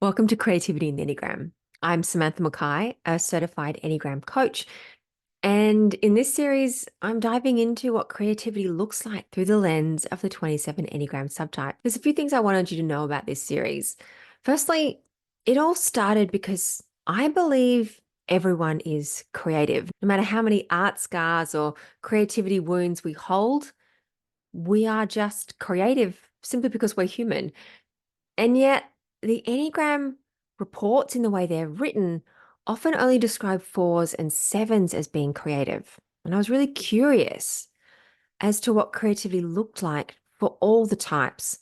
Welcome to Creativity in the Enneagram. I'm Samantha Mackay, a certified Enneagram coach. And in this series, I'm diving into what creativity looks like through the lens of the 27 Enneagram subtype. There's a few things I wanted you to know about this series. Firstly, it all started because I believe everyone is creative. No matter how many art scars or creativity wounds we hold, we are just creative simply because we're human. And yet, the Enneagram reports in the way they're written often only describe fours and sevens as being creative. And I was really curious as to what creativity looked like for all the types.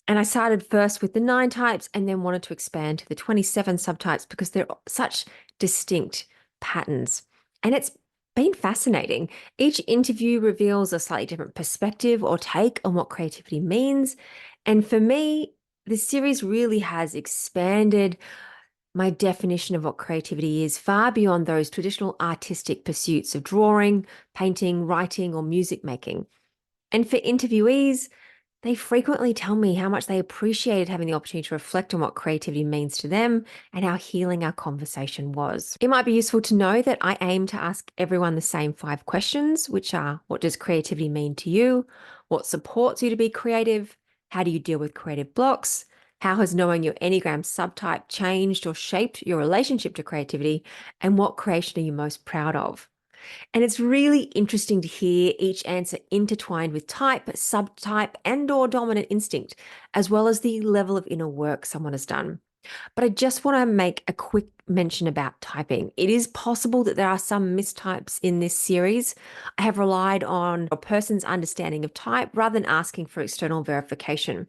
And I started first with the nine types and then wanted to expand to the 27 subtypes because they're such distinct patterns. And it's been fascinating. Each interview reveals a slightly different perspective or take on what creativity means. And for me, this series really has expanded my definition of what creativity is far beyond those traditional artistic pursuits of drawing, painting, writing, or music making. And for interviewees, they frequently tell me how much they appreciated having the opportunity to reflect on what creativity means to them and how healing our conversation was. It might be useful to know that I aim to ask everyone the same 5 questions, which are: what does creativity mean to you? What supports you to be creative? How do you deal with creative blocks? How has knowing your Enneagram subtype changed or shaped your relationship to creativity? And what creation are you most proud of? And it's really interesting to hear each answer intertwined with type, subtype, and/or dominant instinct, as well as the level of inner work someone has done. But I just want to make a quick mention about typing. It is possible that there are some mistypes in this series. I have relied on a person's understanding of type rather than asking for external verification.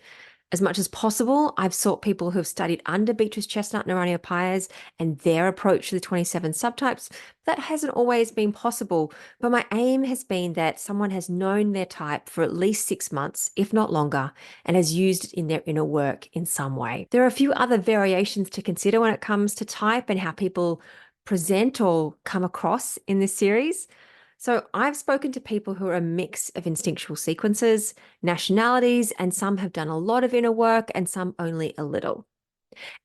As much as possible, I've sought people who have studied under Beatrice Chestnut and Paes and their approach to the 27 subtypes. That hasn't always been possible, but my aim has been that someone has known their type for at least 6 months, if not longer, and has used it in their inner work in some way. There are a few other variations to consider when it comes to type and how people present or come across in this series. So I've spoken to people who are a mix of instinctual sequences, nationalities, and some have done a lot of inner work and some only a little.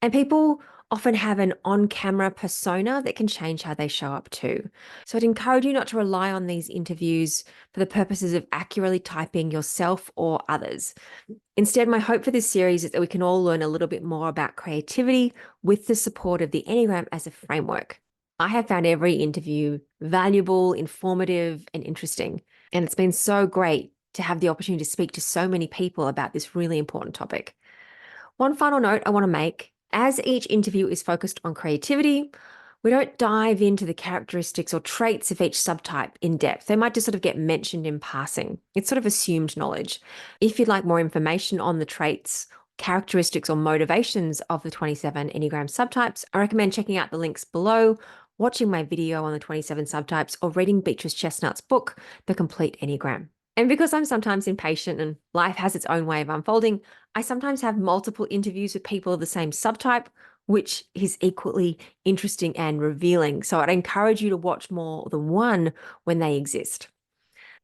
And people often have an on-camera persona that can change how they show up too. So I'd encourage you not to rely on these interviews for the purposes of accurately typing yourself or others. Instead, my hope for this series is that we can all learn a little bit more about creativity with the support of the Enneagram as a framework. I have found every interview valuable, informative, and interesting. And it's been so great to have the opportunity to speak to so many people about this really important topic. One final note I want to make: as each interview is focused on creativity, we don't dive into the characteristics or traits of each subtype in depth. They might just sort of get mentioned in passing. It's sort of assumed knowledge. If you'd like more information on the traits, characteristics, or motivations of the 27 Enneagram subtypes, I recommend checking out the links below, watching my video on the 27 subtypes, or reading Beatrice Chestnut's book, The Complete Enneagram. And because I'm sometimes impatient and life has its own way of unfolding, I sometimes have multiple interviews with people of the same subtype, which is equally interesting and revealing. So I'd encourage you to watch more than one when they exist.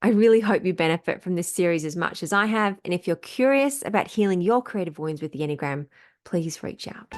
I really hope you benefit from this series as much as I have. And if you're curious about healing your creative wounds with the Enneagram, please reach out.